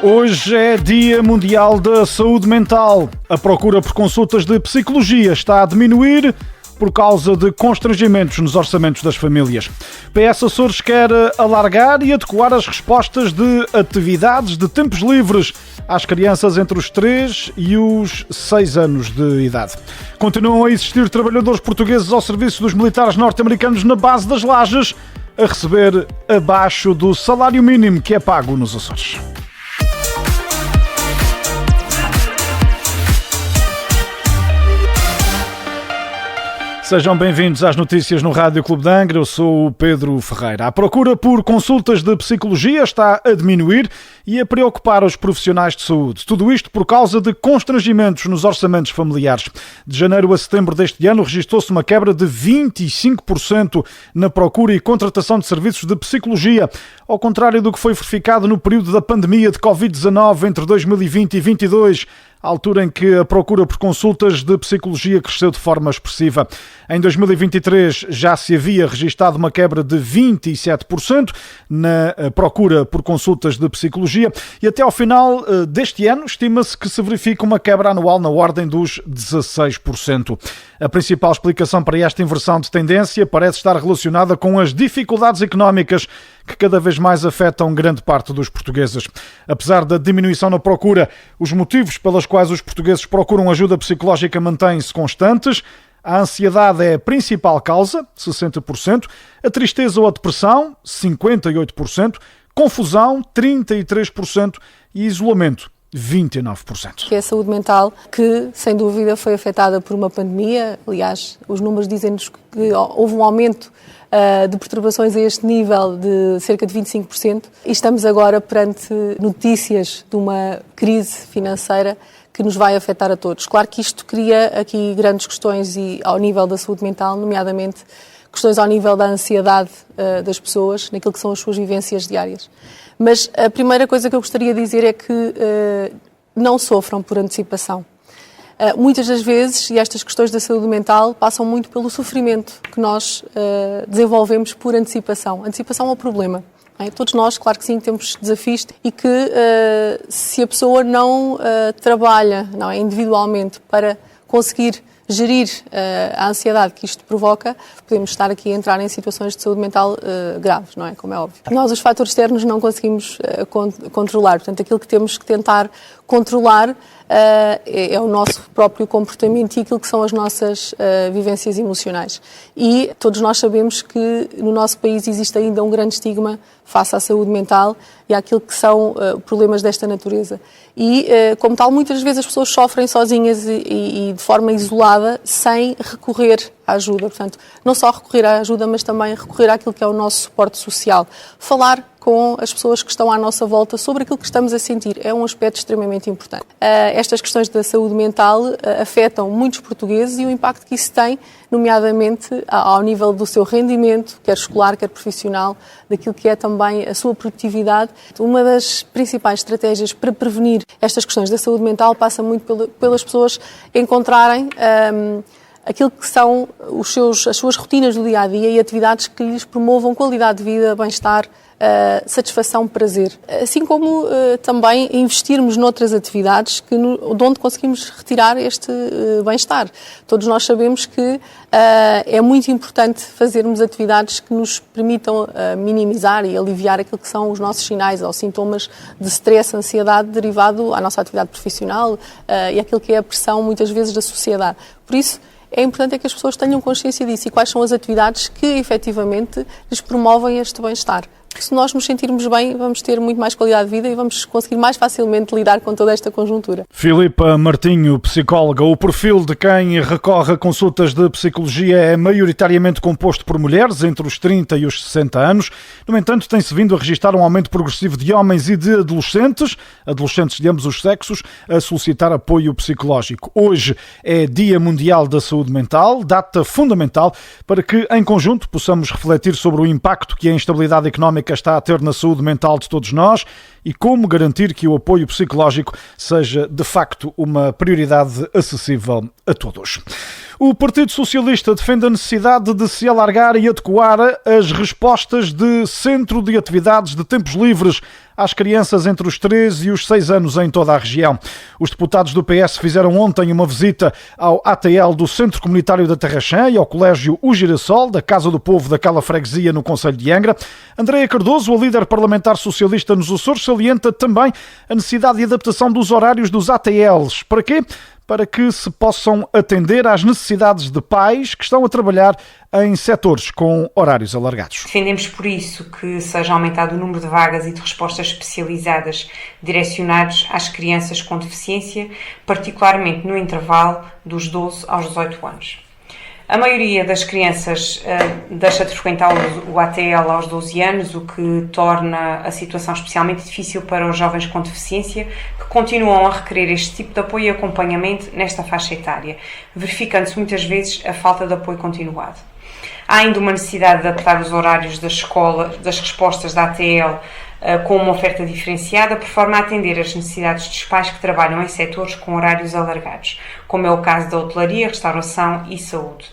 Hoje é Dia Mundial da Saúde Mental. A procura por consultas de psicologia está a diminuir por causa de constrangimentos nos orçamentos das famílias. PS Açores quer alargar e adequar as respostas de atividades de tempos livres às crianças entre os 3 e os 6 anos de idade. Continuam a existir trabalhadores portugueses ao serviço dos militares norte-americanos na base das Lajes a receber abaixo do salário mínimo que é pago nos Açores. Sejam bem-vindos às notícias no Rádio Clube de Angra. Eu sou o Pedro Ferreira. A procura por consultas de psicologia está a diminuir e a preocupar os profissionais de saúde. Tudo isto por causa de constrangimentos nos orçamentos familiares. De janeiro a setembro deste ano registou-se uma quebra de 25% na procura e contratação de serviços de psicologia, ao contrário do que foi verificado no período da pandemia de Covid-19 entre 2020 e 2022. À altura em que a procura por consultas de psicologia cresceu de forma expressiva. Em 2023 já se havia registado uma quebra de 27% na procura por consultas de psicologia e até ao final deste ano estima-se que se verifica uma quebra anual na ordem dos 16%. A principal explicação para esta inversão de tendência parece estar relacionada com as dificuldades económicas que cada vez mais afetam grande parte dos portugueses. Apesar da diminuição na procura, os motivos pelos quais os portugueses procuram ajuda psicológica mantêm-se constantes. A ansiedade é a principal causa, 60%, a tristeza ou a depressão, 58%, confusão, 33% e isolamento, 29%. Que é a saúde mental, que sem dúvida foi afetada por uma pandemia. Aliás, os números dizem-nos que houve um aumento de perturbações a este nível de cerca de 25% e estamos agora perante notícias de uma crise financeira que nos vai afetar a todos. Claro que isto cria aqui grandes questões ao nível da saúde mental, nomeadamente questões ao nível da ansiedade das pessoas, naquilo que são as suas vivências diárias. Mas a primeira coisa que eu gostaria de dizer é que não sofram por antecipação. Muitas das vezes, e estas questões da saúde mental passam muito pelo sofrimento que nós desenvolvemos por antecipação. Antecipação ao problema. Todos nós, claro que sim, temos desafios e que se a pessoa não trabalha individualmente para conseguir gerir a ansiedade que isto provoca, podemos estar aqui a entrar em situações de saúde mental graves, não é? Como é óbvio. Nós os fatores externos não conseguimos controlar, portanto aquilo que temos que tentar controlar é o nosso próprio comportamento e aquilo que são as nossas vivências emocionais. E todos nós sabemos que no nosso país existe ainda um grande estigma face à saúde mental e àquilo que são problemas desta natureza. E, como tal, muitas vezes as pessoas sofrem sozinhas e de forma isolada, sem recorrer à ajuda. Portanto, não só recorrer à ajuda, mas também recorrer àquilo que é o nosso suporte social. Falar com as pessoas que estão à nossa volta sobre aquilo que estamos a sentir é um aspecto extremamente importante. Estas questões da saúde mental afetam muitos portugueses e o impacto que isso tem, nomeadamente ao nível do seu rendimento, quer escolar, quer profissional, daquilo que é também a sua produtividade. Uma das principais estratégias para prevenir estas questões da saúde mental passa muito pelas pessoas encontrarem aquilo que são as suas rotinas do dia-a-dia e atividades que lhes promovam qualidade de vida, bem-estar, satisfação, prazer. Assim como também investirmos noutras atividades de onde conseguimos retirar este bem-estar. Todos nós sabemos que é muito importante fazermos atividades que nos permitam minimizar e aliviar aquilo que são os nossos sinais ou sintomas de stress, ansiedade derivado à nossa atividade profissional e aquilo que é a pressão muitas vezes da sociedade. Por isso, é importante que as pessoas tenham consciência disso e quais são as atividades que efetivamente lhes promovem este bem-estar. Se nós nos sentirmos bem, vamos ter muito mais qualidade de vida e vamos conseguir mais facilmente lidar com toda esta conjuntura. Filipa Martinho, psicóloga. O perfil de quem recorre a consultas de psicologia é maioritariamente composto por mulheres entre os 30 e os 60 anos. No entanto, tem-se vindo a registrar um aumento progressivo de homens e de adolescentes de ambos os sexos, a solicitar apoio psicológico. Hoje é Dia Mundial da Saúde Mental, data fundamental para que, em conjunto, possamos refletir sobre o impacto que a instabilidade económica está a ter na saúde mental de todos nós e como garantir que o apoio psicológico seja, de facto, uma prioridade acessível a todos. O Partido Socialista defende a necessidade de se alargar e adequar as respostas de centro de atividades de tempos livres às crianças entre os 3 e os 6 anos em toda a região. Os deputados do PS fizeram ontem uma visita ao ATL do Centro Comunitário da Terra Chã e ao Colégio O Girassol, da Casa do Povo daquela freguesia no concelho de Angra. Andréia Cardoso, a líder parlamentar socialista nos Açores, salienta também a necessidade de adaptação dos horários dos ATLs. Para quê? Para que se possam atender às necessidades de pais que estão a trabalhar em setores com horários alargados. Defendemos por isso que seja aumentado o número de vagas e de respostas especializadas direcionados às crianças com deficiência, particularmente no intervalo dos 12 aos 18 anos. A maioria das crianças deixa de frequentar o ATL aos 12 anos, o que torna a situação especialmente difícil para os jovens com deficiência, que continuam a requerer este tipo de apoio e acompanhamento nesta faixa etária, verificando-se muitas vezes a falta de apoio continuado. Há ainda uma necessidade de adaptar os horários da escola, das respostas da ATL, com uma oferta diferenciada, por forma a atender as necessidades dos pais que trabalham em setores com horários alargados, como é o caso da hotelaria, restauração e saúde.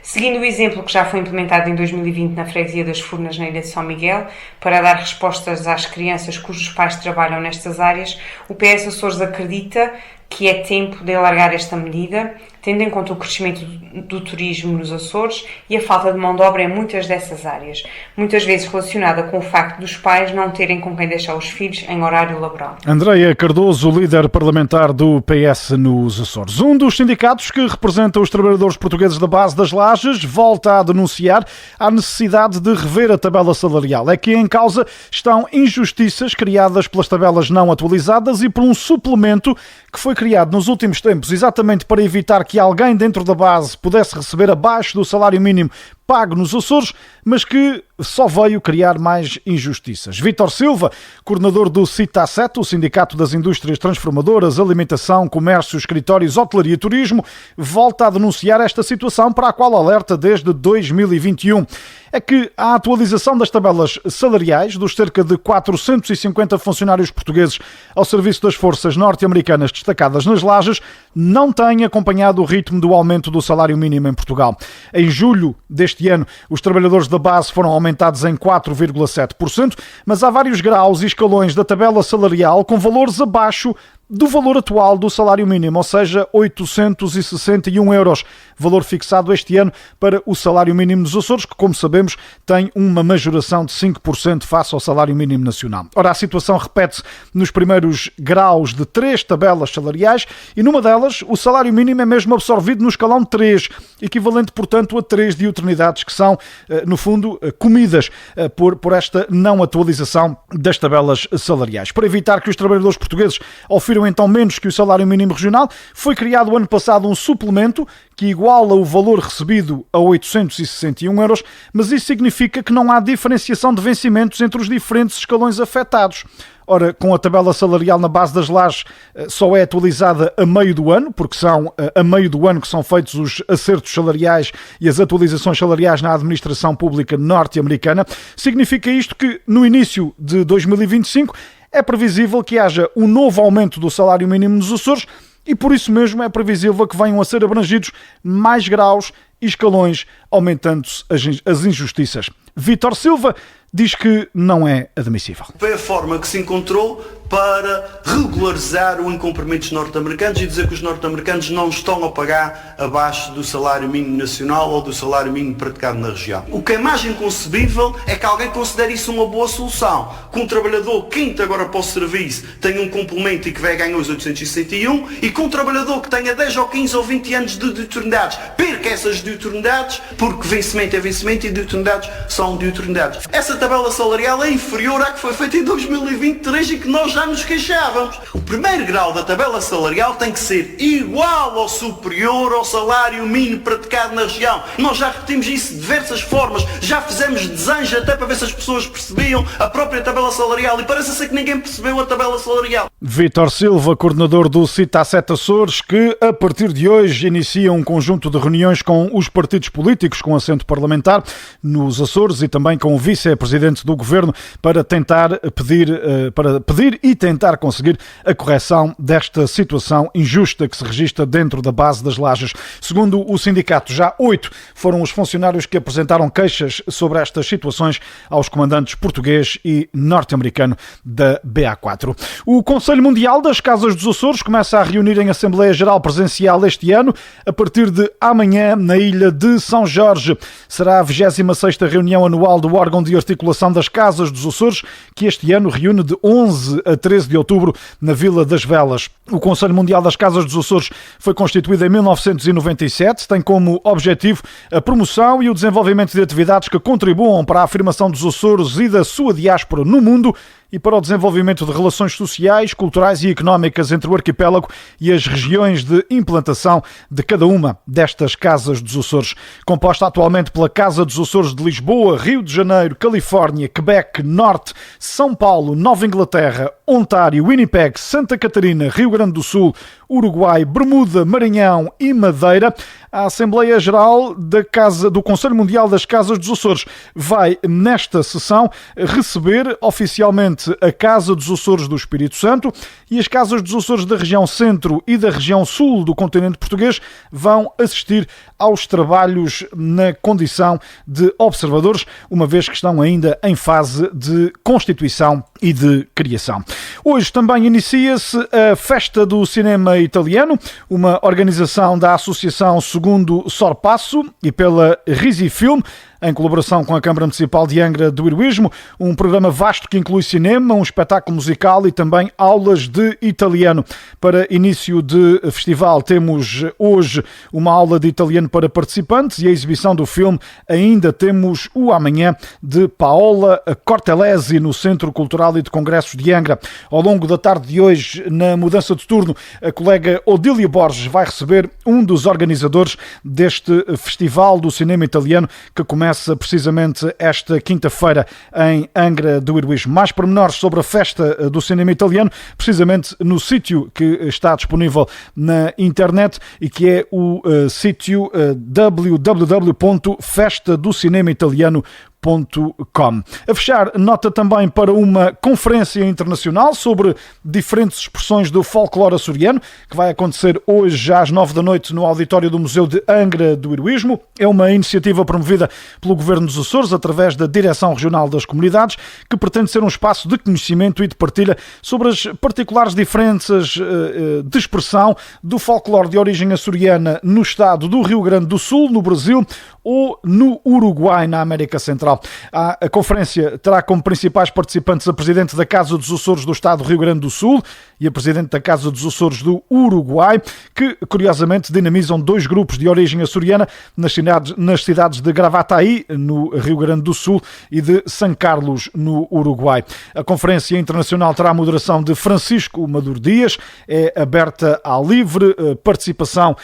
Seguindo o exemplo que já foi implementado em 2020 na freguesia das Furnas, na Ilha de São Miguel, para dar respostas às crianças cujos pais trabalham nestas áreas, o PS Açores acredita que é tempo de alargar esta medida, tendo em conta o crescimento do turismo nos Açores e a falta de mão de obra em muitas dessas áreas, muitas vezes relacionada com o facto dos pais não terem com quem deixar os filhos em horário laboral. Andréia Cardoso, líder parlamentar do PS nos Açores. Um dos sindicatos que representa os trabalhadores portugueses da base das Lajes volta a denunciar a necessidade de rever a tabela salarial. É que em causa estão injustiças criadas pelas tabelas não atualizadas e por um suplemento que foi criado nos últimos tempos exatamente para evitar que alguém dentro da base pudesse receber abaixo do salário mínimo pago nos Açores, mas que só veio criar mais injustiças. Vítor Silva, coordenador do CITA7, o Sindicato das Indústrias Transformadoras, Alimentação, Comércio, Escritórios, Hotelaria e Turismo, volta a denunciar esta situação para a qual alerta desde 2021. É que a atualização das tabelas salariais dos cerca de 450 funcionários portugueses ao serviço das forças norte-americanas destacadas nas Lajes não tem acompanhado o ritmo do aumento do salário mínimo em Portugal. Em julho deste ano, os trabalhadores da base foram aumentados em 4,7%, mas há vários graus e escalões da tabela salarial com valores abaixo do valor atual do salário mínimo, ou seja, 861 euros, valor fixado este ano para o salário mínimo dos Açores, que, como sabemos, tem uma majoração de 5% face ao salário mínimo nacional. Ora, a situação repete-se nos primeiros graus de 3 tabelas salariais e numa delas o salário mínimo é mesmo absorvido no escalão 3, equivalente, portanto, a 3 diuturnidades que são, no fundo, comidas por esta não atualização das tabelas salariais. Para evitar que os trabalhadores portugueses ofiram então menos que o salário mínimo regional, foi criado ano passado um suplemento que iguala o valor recebido a 861 euros, mas isso significa que não há diferenciação de vencimentos entre os diferentes escalões afetados. Ora, com a tabela salarial na base das Lajes só é atualizada a meio do ano, porque são a meio do ano que são feitos os acertos salariais e as atualizações salariais na administração pública norte-americana, significa isto que no início de 2025 é previsível que haja um novo aumento do salário mínimo nos Açores e por isso mesmo é previsível que venham a ser abrangidos mais graus e escalões, aumentando-se as injustiças. Vítor Silva diz que não é admissível. Foi a forma que se encontrou para regularizar o incumprimento dos norte-americanos e dizer que os norte-americanos não estão a pagar abaixo do salário mínimo nacional ou do salário mínimo praticado na região. O que é mais inconcebível é que alguém considere isso uma boa solução. Que um trabalhador que entra agora para o serviço tenha um complemento e que vai ganhar os 861 e que um trabalhador que tenha 10 ou 15 ou 20 anos de diuturnidades perca essas diuturnidades, porque vencimento é vencimento e diuturnidades são diuturnidades. Essa tabela salarial é inferior à que foi feita em 2023 e que nós já nos queixávamos. O primeiro grau da tabela salarial tem que ser igual ou superior ao salário mínimo praticado na região. Nós já repetimos isso de diversas formas, já fizemos desenhos até para ver se as pessoas percebiam a própria tabela salarial e parece ser que ninguém percebeu a tabela salarial. Vítor Silva, coordenador do CITA-7 Açores, que a partir de hoje inicia um conjunto de reuniões com os partidos políticos com assento parlamentar nos Açores e também com o vice-presidente do governo para pedir e tentar conseguir a correção desta situação injusta que se registra dentro da base das Lajes. Segundo o sindicato, já 8 foram os funcionários que apresentaram queixas sobre estas situações aos comandantes português e norte-americano da BA4. O Conselho Mundial das Casas dos Açores começa a reunir em Assembleia Geral Presencial este ano, a partir de amanhã, na ilha de São Jorge. Será a 26ª reunião anual do órgão de articulação das Casas dos Açores, que este ano reúne de 11 a 13 de outubro na Vila das Velas. O Conselho Mundial das Casas dos Açores foi constituído em 1997, tem como objetivo a promoção e o desenvolvimento de atividades que contribuam para a afirmação dos Açores e da sua diáspora no mundo e para o desenvolvimento de relações sociais, culturais e económicas entre o arquipélago e as regiões de implantação de cada uma destas Casas dos Açores. Composta atualmente pela Casa dos Açores de Lisboa, Rio de Janeiro, Califórnia, Quebec, Norte, São Paulo, Nova Inglaterra, Ontário, Winnipeg, Santa Catarina, Rio Grande do Sul, Uruguai, Bermuda, Maranhão e Madeira, a Assembleia Geral do Conselho Mundial das Casas dos Açores vai, nesta sessão, receber oficialmente a Casa dos Açores do Espírito Santo e as Casas dos Açores da região centro e da região sul do continente português vão assistir aos trabalhos na condição de observadores, uma vez que estão ainda em fase de constituição e de criação. Hoje também inicia-se a Festa do Cinema Italiano, uma organização da Associação Segundo Sorpasso e pela Risifilm, em colaboração com a Câmara Municipal de Angra do Heroísmo, um programa vasto que inclui cinema, um espetáculo musical e também aulas de italiano. Para início de festival temos hoje uma aula de italiano para participantes e a exibição do filme ainda temos o amanhã de Paola Cortelesi no Centro Cultural e de Congressos de Angra. Ao longo da tarde de hoje, na mudança de turno, a colega Odília Borges vai receber um dos organizadores deste Festival do Cinema Italiano que começa precisamente esta quinta-feira em Angra do Heroísmo. Mais pormenores sobre a Festa do Cinema Italiano, precisamente no sítio que está disponível na internet e que é o sítio www.festadocinemaitaliano.com. A fechar, nota também para uma conferência internacional sobre diferentes expressões do folclore açoriano, que vai acontecer hoje às 9 da noite no auditório do Museu de Angra do Heroísmo. É uma iniciativa promovida pelo Governo dos Açores através da Direção Regional das Comunidades, que pretende ser um espaço de conhecimento e de partilha sobre as particulares diferenças de expressão do folclore de origem açoriana no estado do Rio Grande do Sul, no Brasil ou no Uruguai, na América Central. A conferência terá como principais participantes a Presidente da Casa dos Açores do Estado do Rio Grande do Sul e a Presidente da Casa dos Açores do Uruguai, que curiosamente dinamizam dois grupos de origem açoriana nas cidades de Gravataí, no Rio Grande do Sul, e de São Carlos, no Uruguai. A conferência internacional terá a moderação de Francisco Maduro Dias, é aberta à livre participação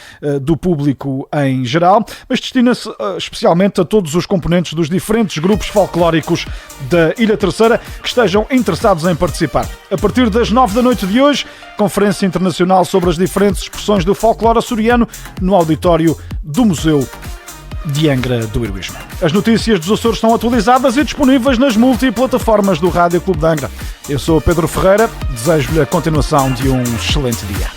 do público em geral, mas destina-se especialmente a todos os componentes dos diferentes grupos folclóricos da Ilha Terceira que estejam interessados em participar. A partir das 9 da noite de hoje, Conferência Internacional sobre as diferentes expressões do folclore açoriano no auditório do Museu de Angra do Heroísmo. As notícias dos Açores estão atualizadas e disponíveis nas multiplataformas do Rádio Clube de Angra. Eu sou Pedro Ferreira, desejo-lhe a continuação de um excelente dia.